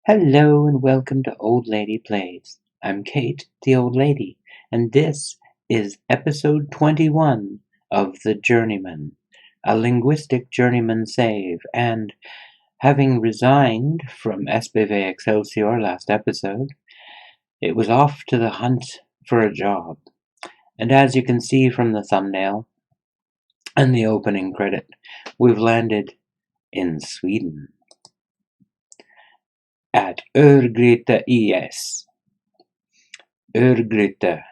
Hello and welcome to Old Lady Plays. I'm Kate, the old lady, and this is episode 21 of The Journeyman, a linguistic journeyman save. And having resigned from SBV Excelsior last episode, it was off to the hunt for a job. And as you can see from the thumbnail and the opening credit, we've landed in Sweden at Örgryte IS. Örgryte.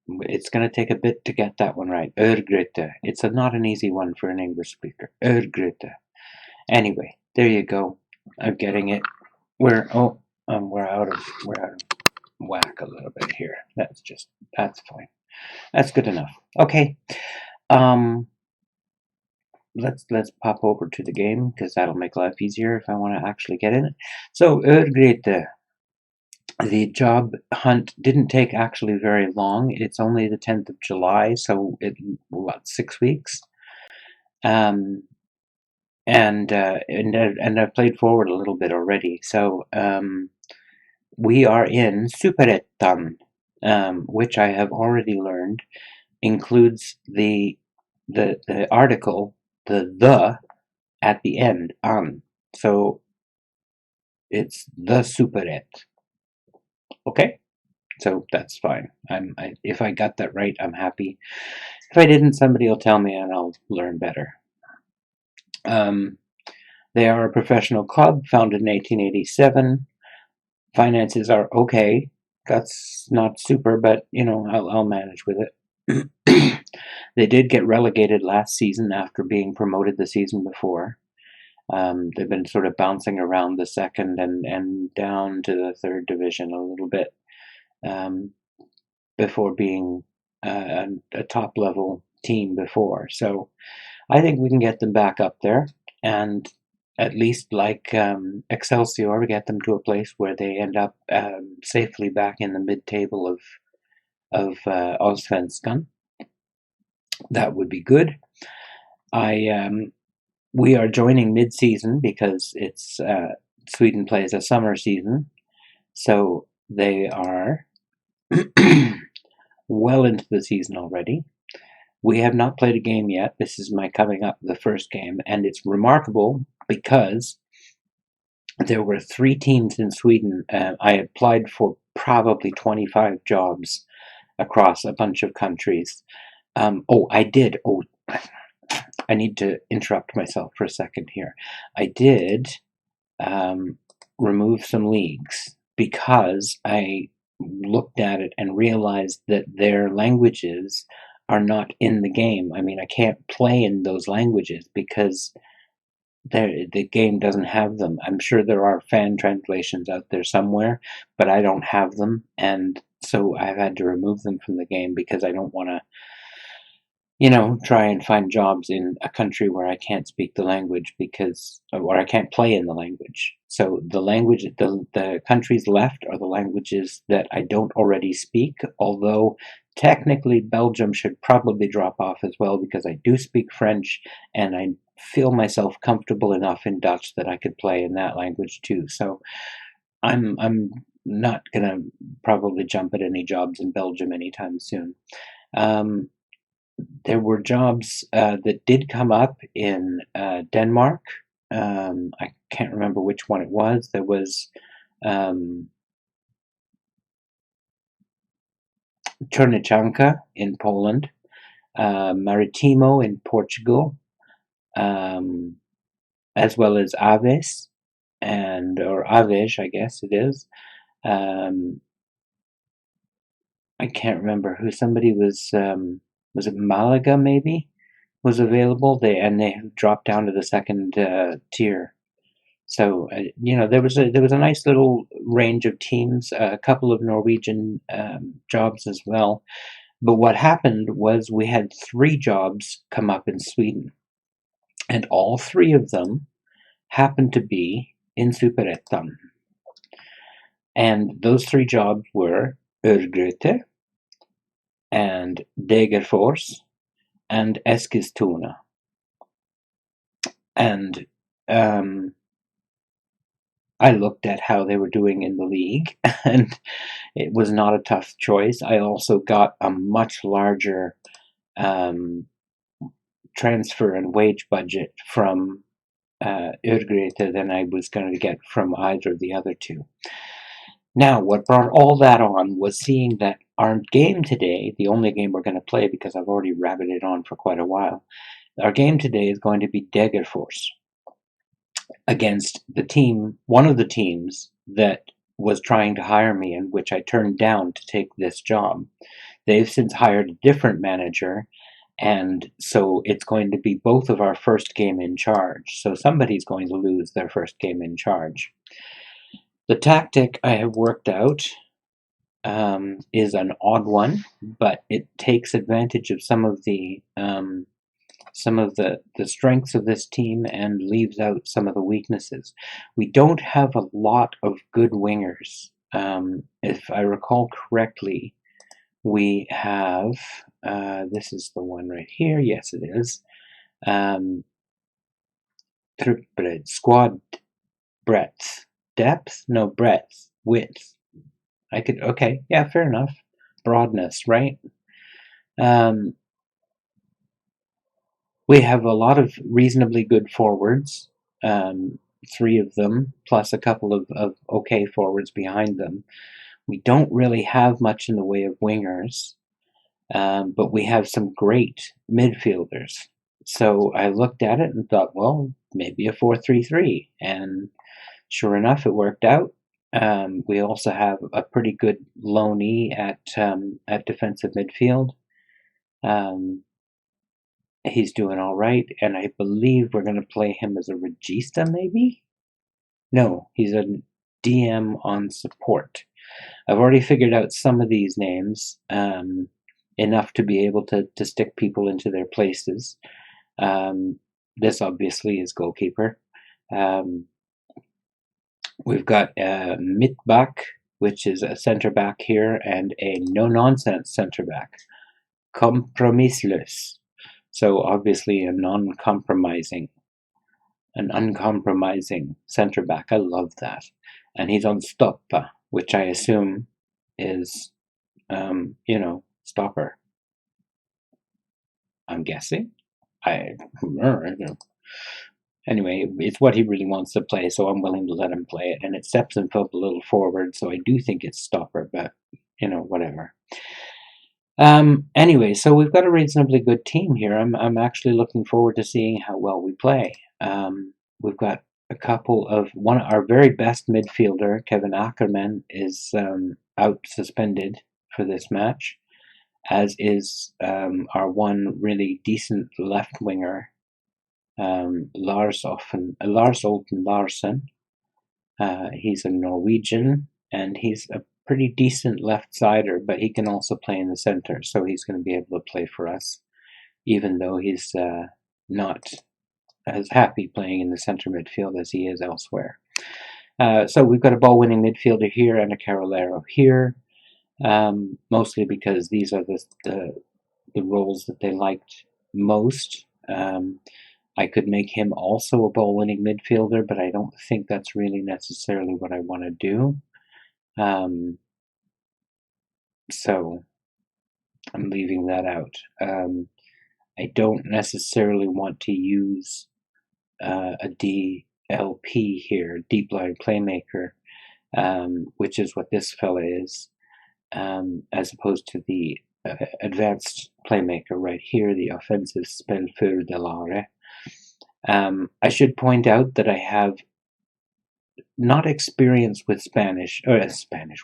It's going to take a bit to get that one right. Örgryte. It's not an easy one for an English speaker. Örgryte. Anyway, there you go. I'm getting it. We're out of whack a little bit here. That's fine. That's good enough. Okay. Let's pop over to the game because that'll make life easier if I want to actually get in it. So Örgryte. The job hunt didn't take actually very long. It's only the 10th of July, so 6 weeks. And I've played forward a little bit already. So we are in Superettan, which I have already learned includes the article, the at the end, an. So it's the Superet. Okay? So that's fine. If I got that right, I'm happy. If I didn't, somebody will tell me and I'll learn better. They are a professional club founded in 1887. Finances are okay. That's not super, but I'll manage with it. They did get relegated last season after being promoted the season before. They've been sort of bouncing around the second and down to the third division a little bit. Before being a top level team before. So I think we can get them back up there and at least like Excelsior, get them to a place where they end up safely back in the mid-table of Allsvenskan. That would be good. We are joining mid-season because it's Sweden plays a summer season, so they are well into the season already. We have not played a game yet. This is my coming up, the first game, and it's remarkable because there were 3 teams in Sweden. I applied for probably 25 jobs across a bunch of countries. I did. I need to interrupt myself for a second here. I did remove some leagues because I looked at it and realized that their languages are not in the game. I mean, I can't play in those languages because the game doesn't have them. I'm sure there are fan translations out there somewhere, but I don't have them, and so I've had to remove them from the game because I don't want to try and find jobs in a country where I can't speak the language or I can't play in the language. So the countries left are the languages that I don't already speak, although technically Belgium should probably drop off as well because I do speak French and I feel myself comfortable enough in Dutch that I could play in that language too. So I'm not gonna probably jump at any jobs in Belgium anytime soon. There were jobs that did come up in Denmark. I can't remember which one it was. There was Czernochanka in Poland, Maritimo in Portugal, as well as Aves, or Aves, I guess it is. I can't remember who somebody was. Was it Malaga maybe was available? They dropped down to the second tier. So there was a nice little range of teams, a couple of Norwegian jobs as well. But what happened was we had 3 jobs come up in Sweden, and all 3 of them happened to be in Superettan. And those 3 jobs were Örgryte and Degerfors and Eskilstuna. And I looked at how they were doing in the league, and it was not a tough choice. I also got a much larger transfer and wage budget from Örgryte than I was going to get from either of the other two. Now, what brought all that on was seeing that our game today, the only game we're going to play because I've already rabbited on for quite a while, our game today is going to be Degerfors against the team, one of the teams that was trying to hire me and which I turned down to take this job. They've since hired a different manager, and so it's going to be both of our first game in charge. So somebody's going to lose their first game in charge. The tactic I have worked out is an odd one, but it takes advantage of some of the strengths of this team and leaves out some of the weaknesses. We don't have a lot of good wingers. If I recall correctly, we have, this is the one right here, yes it is, squad breadth, depth? No, breadth, width. Okay, yeah, fair enough. Broadness, right? We have a lot of reasonably good forwards, 3 of them, plus a couple of okay forwards behind them. We don't really have much in the way of wingers, but we have some great midfielders. So I looked at it and thought, well, maybe a 4-3-3, and sure enough, it worked out. We also have a pretty good loanee at defensive midfield. He's doing all right, and I believe we're going to play him as a regista, maybe? No, he's a DM on support. I've already figured out some of these names, enough to be able to stick people into their places. This obviously is goalkeeper. We've got a Mittback, which is a centre back here, and a no-nonsense centre back. Kompromisslös. So obviously an uncompromising centre back. I love that. And he's on stoppa, which I assume is, stopper. I'm guessing. Anyway, it's what he really wants to play, so I'm willing to let him play it. And it steps him up a little forward, so I do think it's stopper, but, whatever. Anyway, so we've got a reasonably good team here. I'm actually looking forward to seeing how well we play. We've got our very best midfielder, Kevin Ackerman, is out suspended for this match, as is our one really decent left winger, Lars Olsen Larsen. He's a Norwegian, and he's a pretty decent left-sider, but he can also play in the center, so he's going to be able to play for us, even though he's not as happy playing in the center midfield as he is elsewhere. So we've got a ball-winning midfielder here and a Carolero here, mostly because these are the roles that they liked most. I could make him also a ball-winning midfielder, but I don't think that's really necessarily what I want to do. So I'm leaving that out. I don't necessarily want to use a DLP here, deep line playmaker, which is what this fella is, as opposed to the advanced playmaker right here, the offensive spelfördelare. I should point out that I have not experience with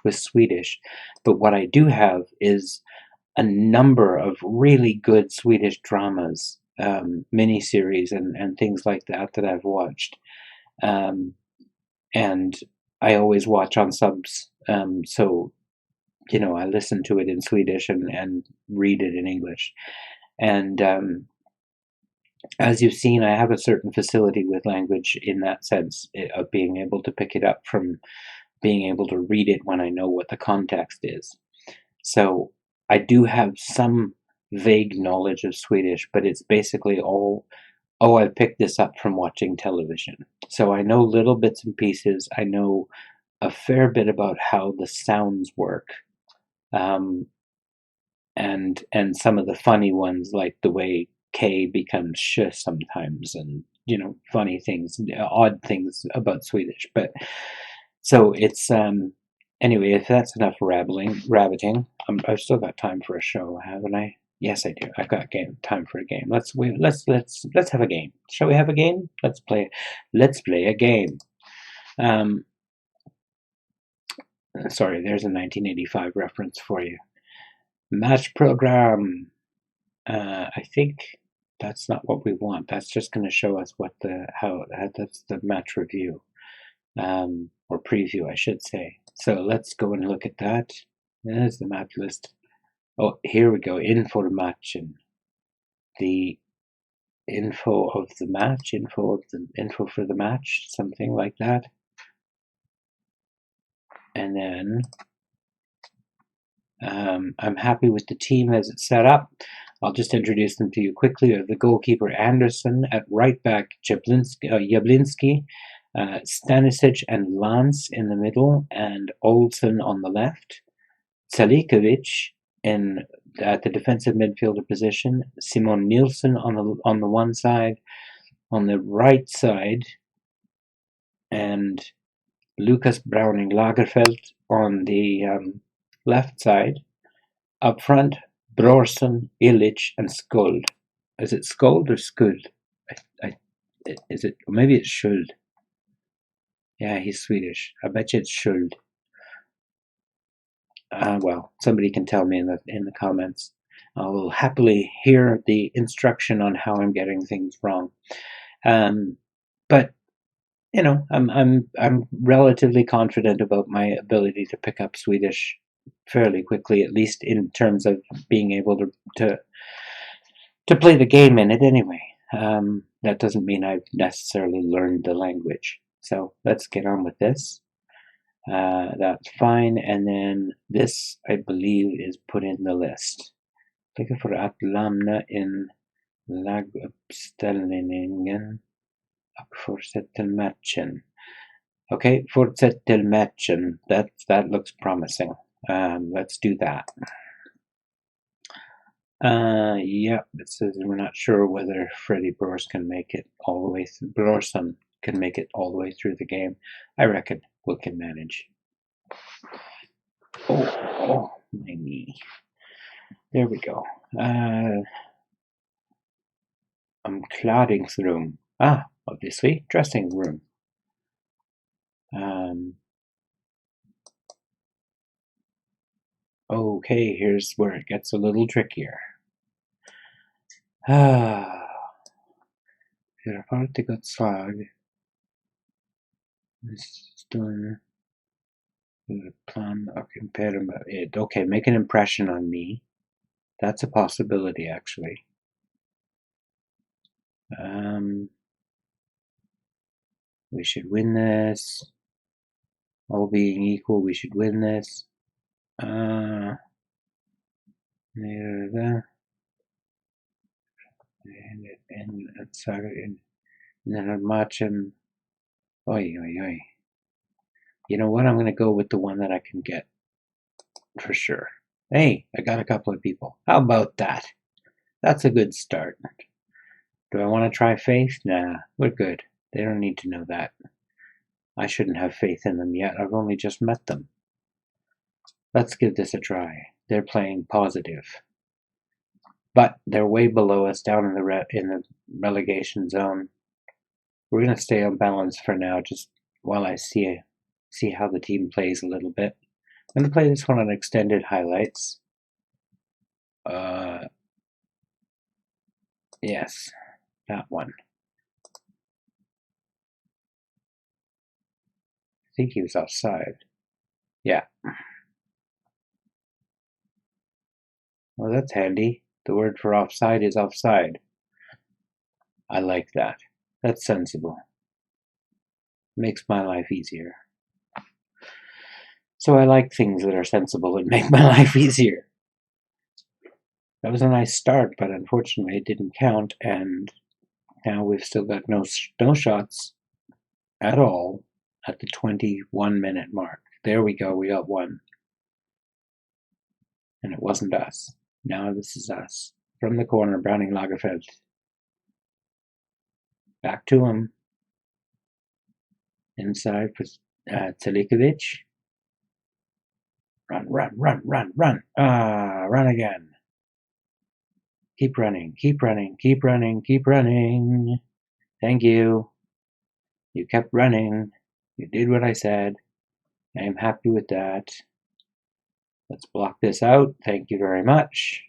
with Swedish, but what I do have is a number of really good Swedish dramas, miniseries and things like that I've watched. And I always watch on subs, so, I listen to it in Swedish and read it in English. And as you've seen, I have a certain facility with language in that sense, of being able to pick it up from being able to read it when I know what the context is. So I do have some vague knowledge of Swedish, but it's basically all Oh, I picked this up from watching television. So I know little bits and pieces. I know a fair bit about how the sounds work. Um, and some of the funny ones, like the way K becomes sh sometimes, and funny things, odd things about Swedish. But so it's anyway. If that's enough rabbiting, I've still got time for a show, haven't I? Yes, I do. I've got time for a game. Let's have a game. Shall we have a game? Let's play a game. Um, Sorry, there's a 1985 reference for you. Match program. I think that's not what we want. That's just going to show us that's the match review, or preview, I should say. So let's go and look at that. There's the match list. Oh, here we go. Info match and the info of the match, info for the match, something like that. And then I'm happy with the team as it's set up. I'll just introduce them to you quickly. We have the goalkeeper Anderson, at right back Jablinski, Stanisic and Lance in the middle, and Olsen on the left. Zalikovic at the defensive midfielder position. Simon Nielsen on the one side. On the right side, and Lucas Browning Lagerfeld on the left side. Up front, Brorsson, Illich, and Skuld. Is it Skuld or Skuld? Is it? Maybe it's Skuld. Yeah, he's Swedish. I bet you it's Skuld. Well, somebody can tell me in the comments. I will happily hear the instruction on how I'm getting things wrong. But I'm relatively confident about my ability to pick up Swedish fairly quickly, at least in terms of being able to play the game in it anyway. That doesn't mean I've necessarily learned the language. So let's get on with this. That's fine. And then this, I believe, is put in the list. Klicka för att lämna in laguppställningen och fortsätt till matchen. Okay, fortsätt till matchen. That looks promising. Let's do that. Yeah, it says we're not sure whether Freddie Brors can make it all the way through. Brorson can make it all the way through the game. I reckon we can manage. Oh, my knee. There we go. Omklädningsrum. Obviously, dressing room. Okay, here's where it gets a little trickier. Vi har alltid gott slag. Plan it. Okay, make an impression on me. That's a possibility, actually. We should win this. All being equal, we should win this. And then I'm matching. Oi. You know what? I'm going to go with the one that I can get for sure. Hey, I got a couple of people. How about that? That's a good start. Do I want to try faith? Nah, we're good. They don't need to know that. I shouldn't have faith in them yet. I've only just met them. Let's give this a try. They're playing positive. But they're way below us down in the relegation zone. We're going to stay on balance for now, just while I see how the team plays a little bit. I'm going to play this one on extended highlights. Yes, that one. I think he was offside. Yeah. Well, that's handy. The word for offside is offside. I like that. That's sensible. Makes my life easier. So I like things that are sensible and make my life easier. That was a nice start, but unfortunately it didn't count, and Now we've still got no shots at all at the 21-minute mark. There we go, we got one. And it wasn't us. Now this is us. From the corner, Browning Lagerfeld. Back to him. Inside for Telikovic. Run, run, run, run, run. Run again. Keep running, keep running, keep running, keep running. Thank you. You kept running. You did what I said. I am happy with that. Let's block this out. Thank you very much.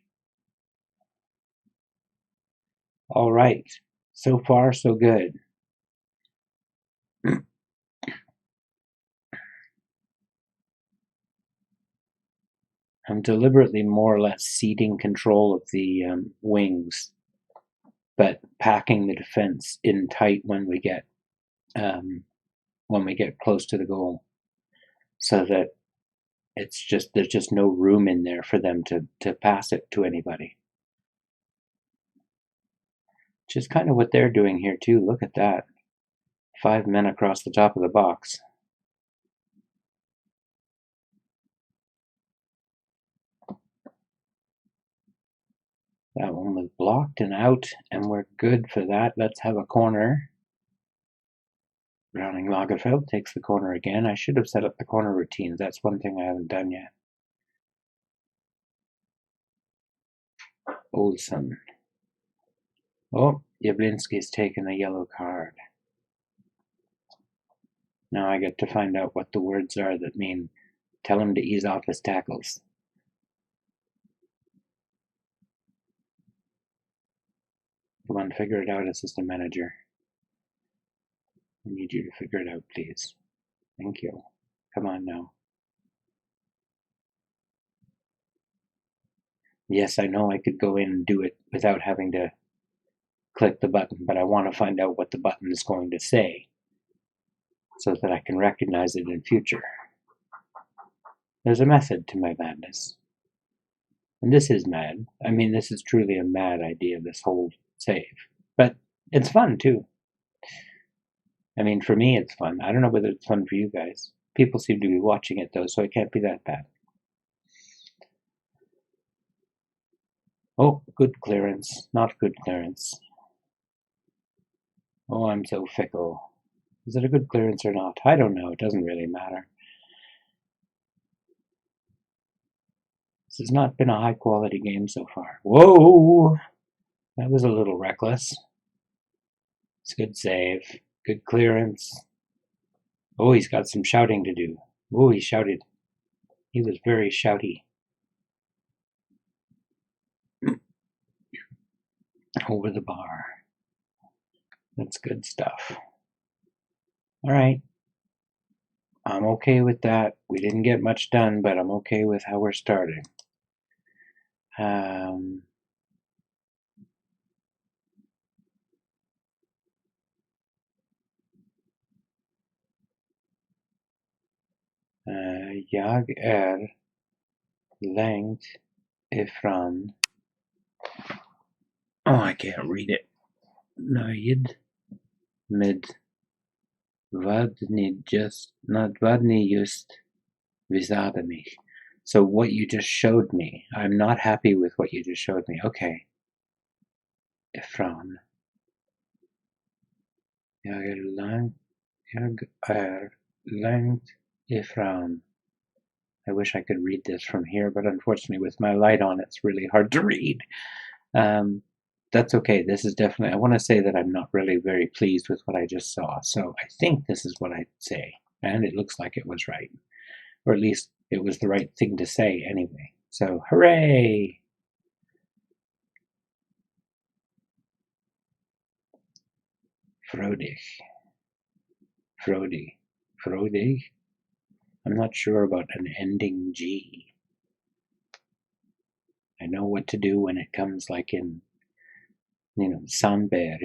All right. So far, so good. I'm deliberately more or less ceding control of the wings, but packing the defense in tight when we get close to the goal, so that there's just no room in there for them to pass it to anybody. Which is kind of what they're doing here too. Look at that. 5 men across the top of the box. That one was blocked and out, and we're good for that. Let's have a corner. Browning Lagerfeld takes the corner again. I should have set up the corner routines. That's one thing I haven't done yet. Olsen. Oh, Jablinski's taken a yellow card. Now I get to find out what the words are that mean tell him to ease off his tackles. Come on, figure it out, assistant manager. I need you to figure it out, please. Thank you. Come on now. Yes, I know I could go in and do it without having to click the button, but I want to find out what the button is going to say so that I can recognize it in future. There's a method to my madness. And this is mad. I mean, this is truly a mad idea, this whole save. But it's fun, too. I mean, for me, it's fun. I don't know whether it's fun for you guys. People seem to be watching it, though, so it can't be that bad. Oh, good clearance. Not good clearance. Oh, I'm so fickle. Is it a good clearance or not? I don't know. It doesn't really matter. This has not been a high-quality game so far. Whoa! That was a little reckless. It's a good save. Good clearance. Oh, he's got some shouting to do. Oh, he shouted. He was very shouty. Over the bar. That's good stuff. All right. I'm okay with that. We didn't get much done, but I'm okay with how we're starting. Jag långt ifrån. Oh, I can't read it. Nöjd med vad ni just visade mig. So what you just showed me. I'm not happy with what you just showed me. Okay. Ifrån. Jag är långt ifrån. I wish I could read this from here, but unfortunately with my light on, it's really hard to read. That's okay. This is definitely, I want to say that I'm not really very pleased with what I just saw. So I think this is what I'd say. And it looks like it was right. Or at least it was the right thing to say anyway. So hooray! Frodig. I'm not sure about an ending G. I know what to do when it comes like in, Sandberg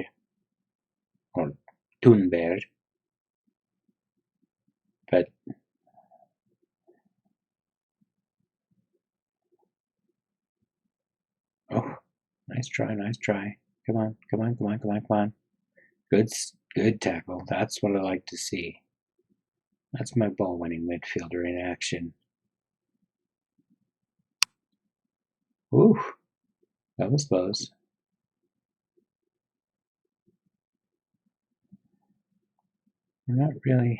or Thunberg. But oh, nice try. Come on. Good tackle. That's what I like to see. That's my ball-winning midfielder in action. Ooh, that was close. I'm not really.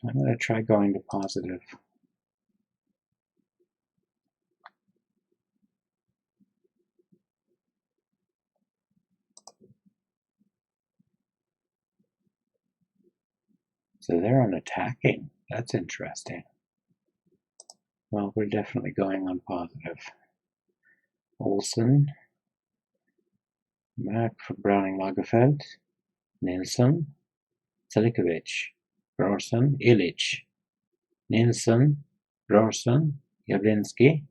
I'm going to try going to positive. So they're on attacking. That's interesting. Well, we're definitely going on positive. Olsen, Mac for Browning Lagerfeld, Nilsson, Selikovic, Brorsson, Illich, Nilsson, Brorsson, Jablinski.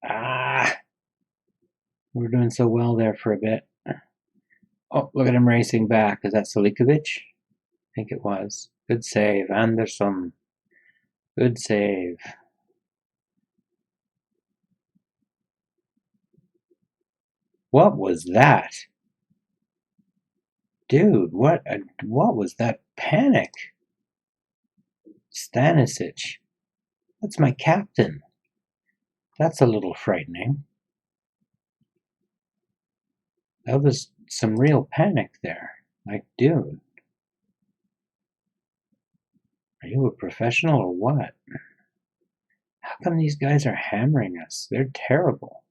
Ah! We're doing so well there for a bit. Oh, look at him racing back. Is that Selikovic? I think it was. Good save. Anderson. Good save. What was that? Dude, what was that panic? Stanisic. That's my captain. That's a little frightening. That was some real panic there. Like, dude, are you a professional or what? How come these guys are hammering us? They're terrible.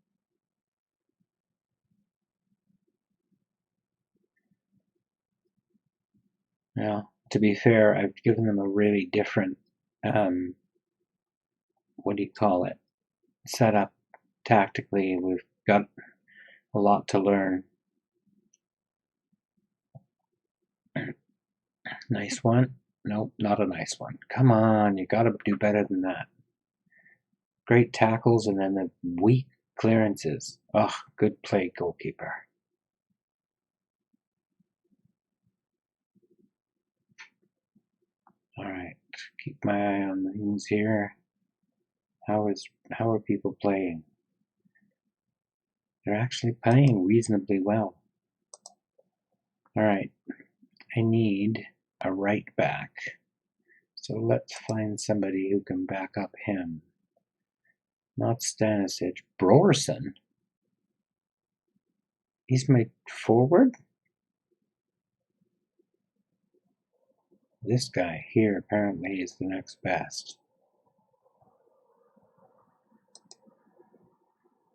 Now, to be fair, I've given them a really different, what do you call it, setup tactically. We've got a lot to learn. Nice one. Nope, not a nice one. Come on, you gotta do better than that. Great tackles and then the weak clearances. Ugh, good play, goalkeeper. Alright, keep my eye on things here. How are people playing? They're actually playing reasonably well. Alright, I need a right back. So let's find somebody who can back up him. Not Stanisic. Brorsson? He's my forward? This guy here apparently is the next best.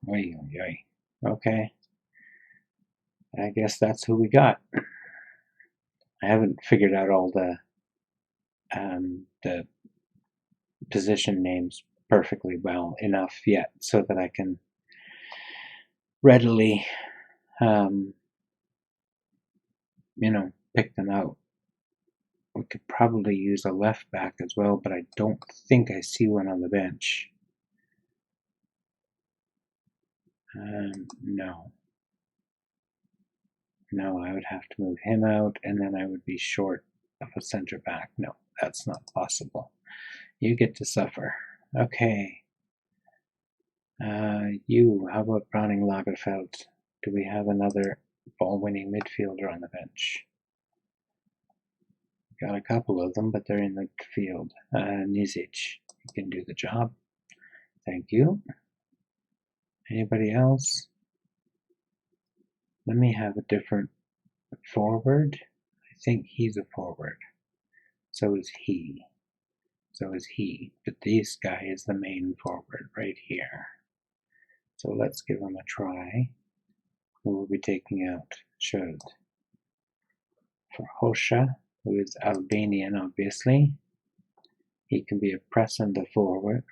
Oy, oy, oy. Okay. I guess that's who we got. I haven't figured out all the position names perfectly well enough yet so that I can readily, pick them out. We could probably use a left back as well, but I don't think I see one on the bench. No. No, I would have to move him out, and then I would be short of a center back. No, that's not possible. You get to suffer. Okay. How about Browning Lagerfeld? Do we have another ball-winning midfielder on the bench? Got a couple of them, but they're in the field. Nizic, you can do the job. Thank you. Anybody else? Let me have a different forward. I think he's a forward. So is he. So is he. But this guy is the main forward right here. So let's give him a try. Who will be taking out? Should. For Hosha, who is Albanian, obviously. He can be a press and a forward,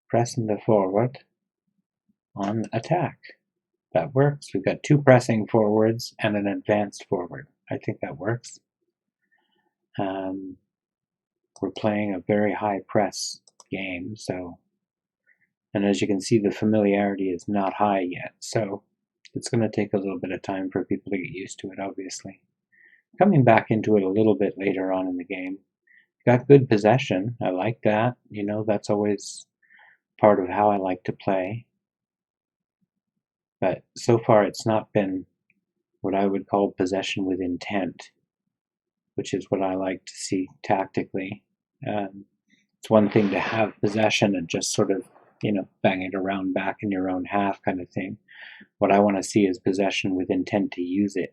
press and a forward on attack. That works. We've got two pressing forwards and an advanced forward. I think that works. We're playing a very high press game, and as you can see, the familiarity is not high yet, so it's going to take a little bit of time for people to get used to it, obviously. Coming back into it a little bit later on in the game. Got good possession. I like that. That's always part of how I like to play. But so far it's not been what I would call possession with intent, which is what I like to see tactically. It's one thing to have possession and just sort of, bang it around back in your own half kind of thing. What I want to see is possession with intent to use it.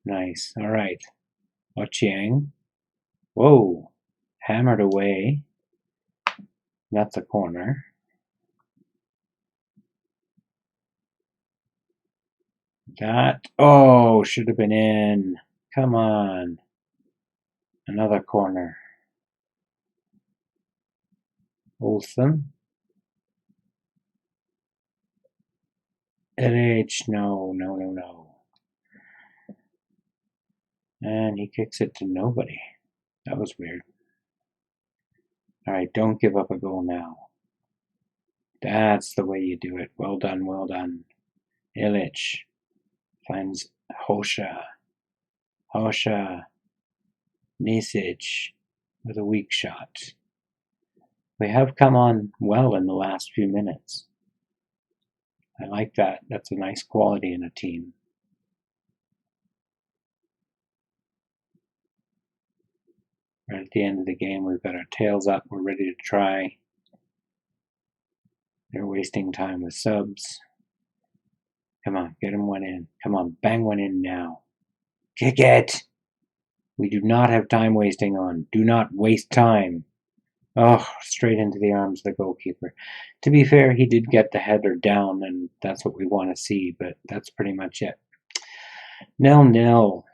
Nice. All right. Ochieng. Whoa. Hammered away. That's a corner. That. Oh, should have been in. Come on. Another corner. Olsen. LH. No, no, no, no. And he kicks it to nobody. That was weird. All right, don't give up a goal now. That's the way you do it. Well done, well done. Illich finds Hosha. Hosha. Nisic with a weak shot. We have come on well in the last few minutes. I like that. That's a nice quality in a team. Right at the end of the game, we've got our tails up. We're ready to try. They're wasting time with subs. Come on, get him one in. Come on, bang one in now. Kick it! We do not have time wasting on. Do not waste time. Oh, straight into the arms of the goalkeeper. To be fair, he did get the header down, and that's what we want to see, but that's pretty much it. 0-0.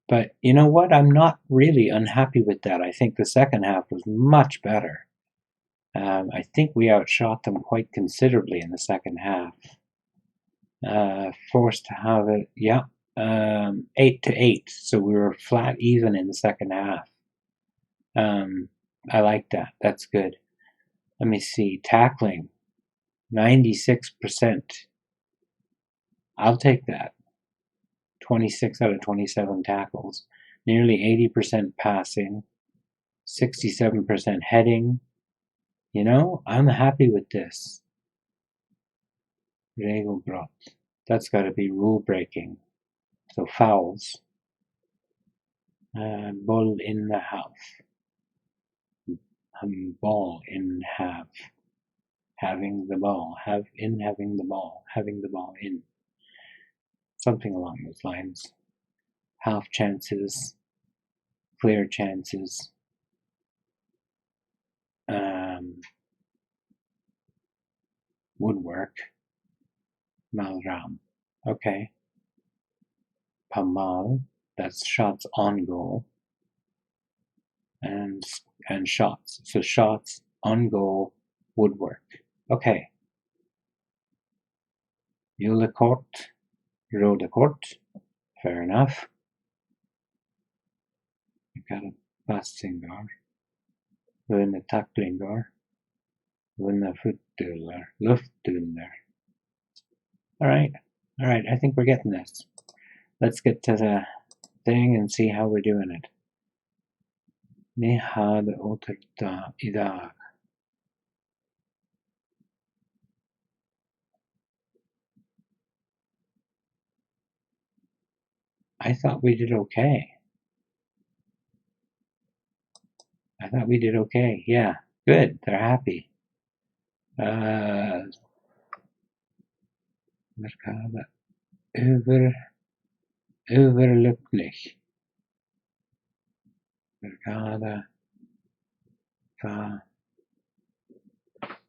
But you know what? I'm not really unhappy with that. I think the second half was much better. I think we outshot them quite considerably in the second half. Forced to have it, 8-8. So we were flat even in the second half. I like that. That's good. Let me see. Tackling, 96%. I'll take that. 26 out of 27 tackles. Nearly 80% passing. 67% heading. I'm happy with this. Regelbrott. That's got to be rule breaking. So fouls. Ball in the half. Ball in half. Having the ball. Having the ball. Having the ball in. Something along those lines. Half chances. Clear chances. Woodwork. Malram. Okay. Pamal. That's shots on goal. And shots. So shots on goal. Woodwork. Okay. Gule kort. Rode kort. Fair enough. You've got a Bassingar. Vunne tacklingar. Vunne footdueler. Luftdueler. Alright. Alright, I think we're getting this. Let's get to the thing and see how we're doing it. Ni hade återta idag. I thought we did okay. I thought we did okay. Yeah, good. They're happy. Merkaba. Överlycklig. Merkada.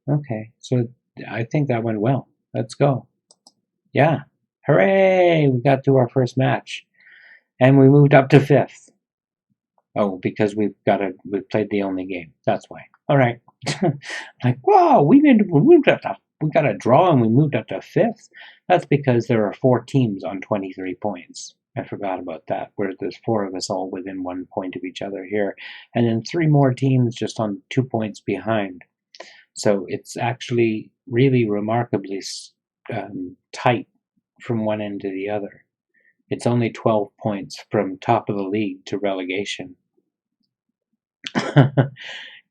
Okay, so I think that went well. Let's go. Yeah. Hooray! We got to our first match. And we moved up to 5th. Oh, because we've played the only game. That's why. All right. Like, wow, we got a draw and we moved up to 5th. That's because there are 4 teams on 23 points. I forgot about that, where there's 4 of us all within 1 point of each other here. And then 3 more teams just on 2 points behind. So it's actually really remarkably tight from one end to the other. It's only 12 points from top of the league to relegation.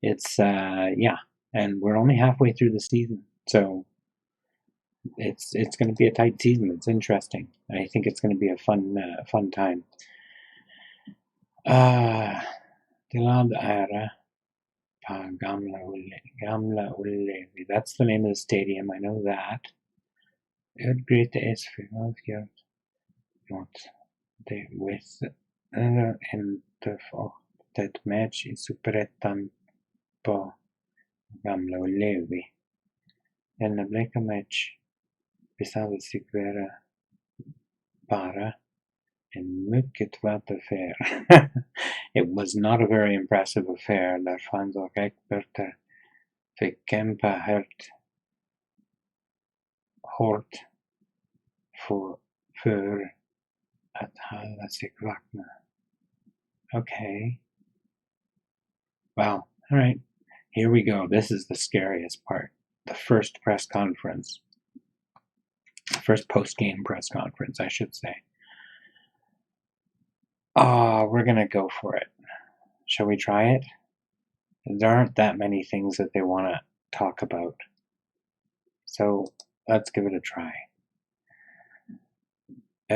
It's yeah, and we're only halfway through the season, so it's going to be a tight season. It's interesting. I think it's going to be a fun time. Glad ära på Gamla Ullevi. That's the name of the stadium. I know that. Örgryte IS not they with inte fått ett match i Superettan på Gamla Ullevi. Denna bleka match visade sig vara bara en mycket vatt affair. It was not a very impressive affair. Där fans och experter fick kämpa hårt för att hålla sig vakna. Okay. Wow. All right. Here we go. This is the scariest part. The first press conference. The first post-game press conference, I should say. We're going to go for it. Shall we try it? There aren't that many things that they want to talk about. So let's give it a try.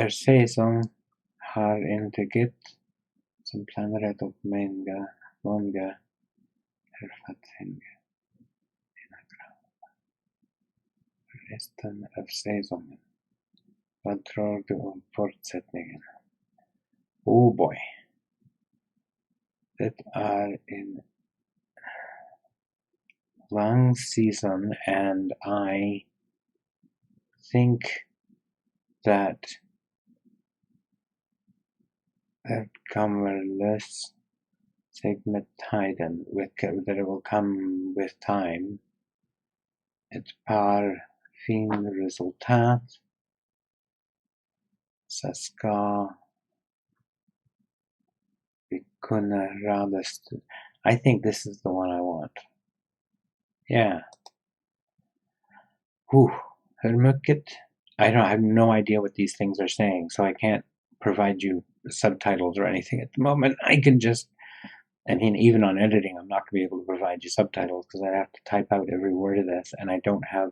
Säsong har inte gått som planerat och många författningar resten av säsongen. Vad tror du om fortsättningen? Oh boy. Det är en long season, and I think that it kommer lösa sig med tiden, that it will come with time. Ett par fin resultat så ska vi kunna radas. I think this is the one I want. Yeah. Whew. Hur mycket? I have no idea what these things are saying, so I can't provide you subtitles or anything at the moment. I can just, I mean, even on editing, I'm not going to be able to provide you subtitles because I have to type out every word of this, and I don't have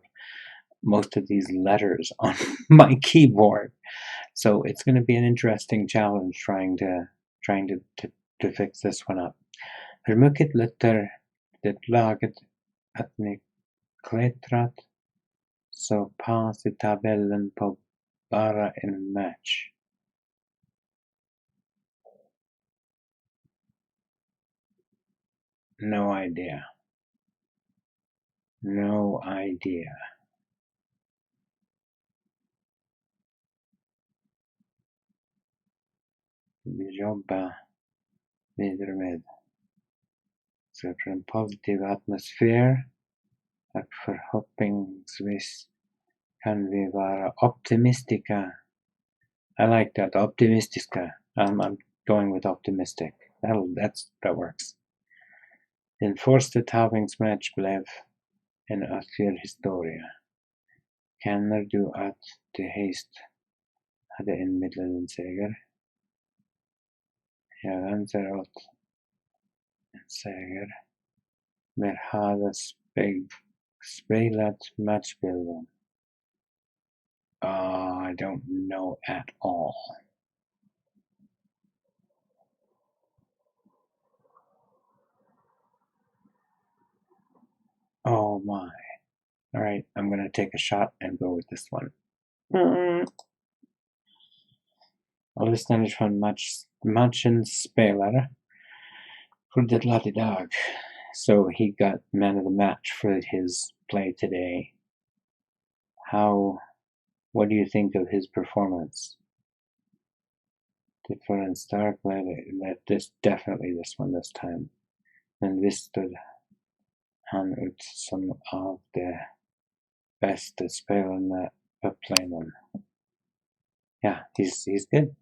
most of these letters on my keyboard. So it's going to be an interesting challenge trying to fix this one up. Hur mycket lättare det laget att ni klättrat så pass i tabellen på bara en match? No idea. No idea. Vi jobbar vidare med skapar en positiv atmosfär och förhoppningsvis kan vi vara optimistiska. I like that, optimistiska. I'm going with optimistic. That works. Den första tävlingsmatch blev en historia. Känner du att det häst hade en mittenseger? Jag anser att en seger men hade spelat matchbilden. I don't know at all. Oh my. Alright, I'm gonna take a shot and go with this one. Lyssnade från matchens spelare för det lag idag. So he got man of the match for his play today. What do you think of his performance? Det var en stark definitely this one this time. Men visst stod han ut som av de bästa spelarna på planen. Yeah, he's good.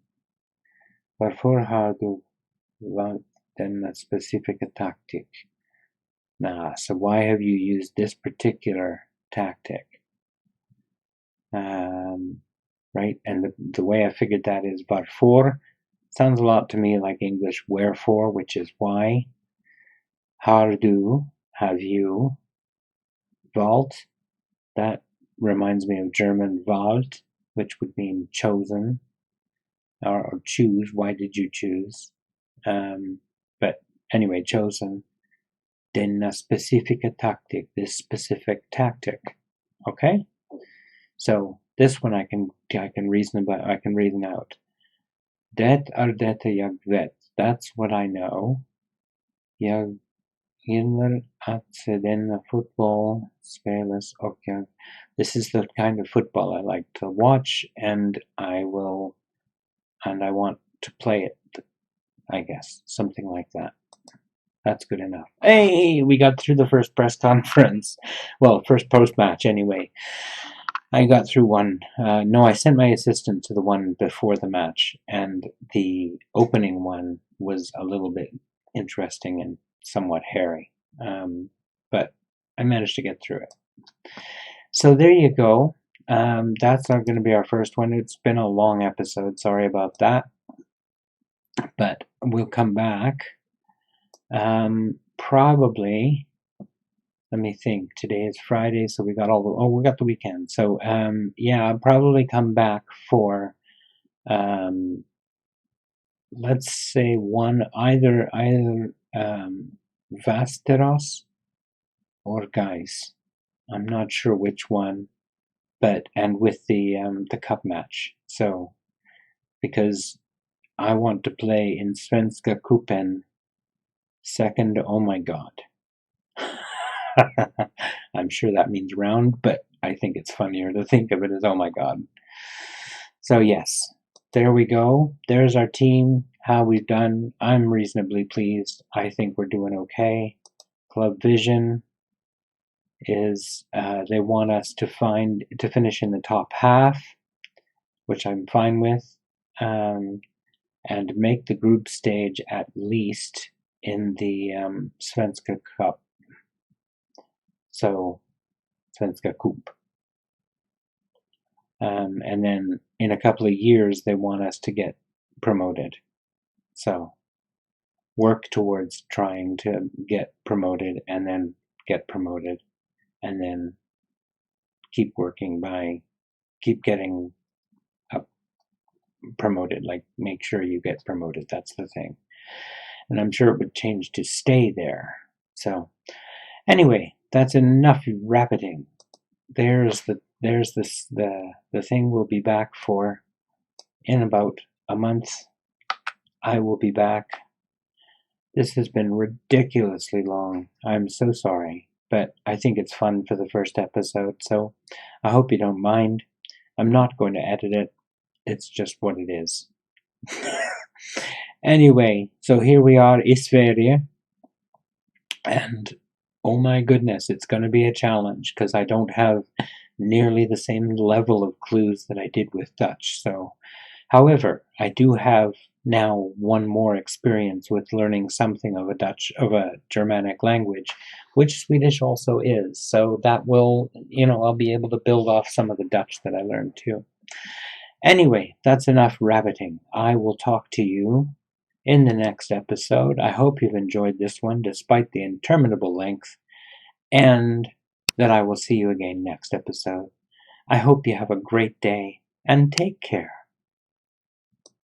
Varför har du valt denna specifika taktik? So why have you used this particular tactic? right? And the way I figured that is varför sounds a lot to me like English wherefore, which is why. Har du, have you. Valt, that reminds me of German valt, which would mean chosen, or choose. Why did you choose? But anyway, chosen. Denna specifika taktik, this specific tactic. Okay? So this one I can reason about. I can reason out. Det detta jag vet. That's what I know. Jag gillar att se denna fotboll spelas och this is the kind of football I like to watch, and I want to play it, I guess. Something like that. That's good enough. Hey, we got through the first press conference. Well, first post-match anyway. I got through one. No, I sent my assistant to the one before the match, and the opening one was a little bit interesting and somewhat hairy. But I managed to get through it. So there you go. That's not going to be our first one. It's been a long episode. Sorry about that. But we'll come back. Probably, let me think. Today is Friday, so we got we got the weekend. So yeah, I'll probably come back for let's say one either Västerås or Guys. I'm not sure which one, but and with the cup match. So because I want to play in Svenska Cupen second. Oh my God. I'm sure that means round, but I think it's funnier to think of it as oh my God. So yes, there we go. There's our team, how we've done. I'm reasonably pleased. I think we're doing okay. Club Vision is they want us to finish in the top half, which I'm fine with, and make the group stage at least in the Svenska Cup. So Svenska Cup. And then in a couple of years, they want us to get promoted. So work towards trying to get promoted and then get promoted and then keep working keep getting up promoted, like make sure you get promoted. That's the thing. And I'm sure it would change to stay there. So anyway, that's enough rapiding. There's the thing we'll be back for in about a month. I will be back. This has been ridiculously long. I'm so sorry, but I think it's fun for the first episode, so I hope you don't mind. I'm not going to edit it. It's just what it is. Anyway, so here we are in Sverige, and oh my goodness, it's going to be a challenge because I don't have nearly the same level of clues that I did with Dutch. So, however, I do have now one more experience with learning something of a Germanic language, which Swedish also is. So that will, I'll be able to build off some of the Dutch that I learned too. Anyway, that's enough rabbiting. I will talk to you in the next episode. I hope you've enjoyed this one despite the interminable length, and that I will see you again next episode. I hope you have a great day and take care.